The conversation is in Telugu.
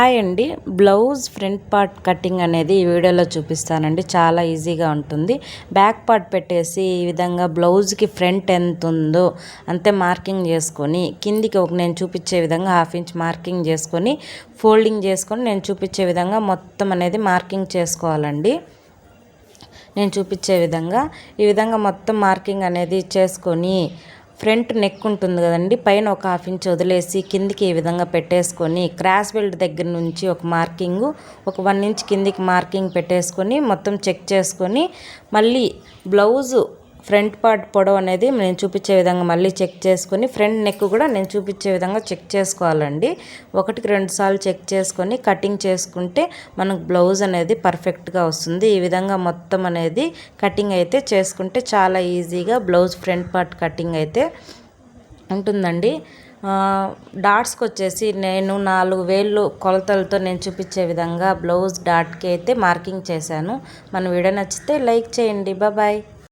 హాయ్ అండి. బ్లౌజ్ ఫ్రంట్ పార్ట్ కటింగ్ అనేది ఈ వీడియోలో చూపిస్తానండి. చాలా ఈజీగా ఉంటుంది. బ్యాక్ పార్ట్ పెట్టేసి ఈ విధంగా బ్లౌజ్కి ఫ్రంట్ ఎంత ఉందో అంతే మార్కింగ్ చేసుకొని కిందికి నేను చూపించే విధంగా 1/2 ఇంచ్ మార్కింగ్ చేసుకొని ఫోల్డింగ్ చేసుకొని నేను చూపించే విధంగా మొత్తం అనేది మార్కింగ్ చేసుకోవాలండి. నేను చూపించే విధంగా ఈ విధంగా మొత్తం మార్కింగ్ అనేది చేసుకొని ఫ్రంట్ నెక్ ఉంటుంది కదండి, పైన ఒక 1/2 ఇంచ్ వదిలేసి కిందికి ఈ విధంగా పెట్టేసుకొని క్రాస్ బెల్ట్ దగ్గర నుంచి ఒక మార్కింగ్, ఒక 1 ఇంచ్ కిందికి మార్కింగ్ పెట్టేసుకొని మొత్తం చెక్ చేసుకొని మళ్ళీ బ్లౌజు ఫ్రంట్ పార్ట్ పొడవు అనేది నేను చూపించే విధంగా మళ్ళీ చెక్ చేసుకొని ఫ్రంట్ నెక్ కూడా నేను చూపించే విధంగా చెక్ చేసుకోవాలండి. 1-2 సార్లు చెక్ చేసుకొని కటింగ్ చేసుకుంటే మనకు బ్లౌజ్ అనేది పర్ఫెక్ట్గా వస్తుంది. ఈ విధంగా మొత్తం అనేది కటింగ్ అయితే చేసుకుంటే చాలా ఈజీగా బ్లౌజ్ ఫ్రంట్ పార్ట్ కటింగ్ అయితే ఉంటుందండి. డాట్స్కి వచ్చేసి నేను 4 వేళ్ళు కొలతలతో నేను చూపించే విధంగా బ్లౌజ్ డాట్కి అయితే మార్కింగ్ చేశాను. మన వీడియో నచ్చితే లైక్ చేయండి. బాయ్.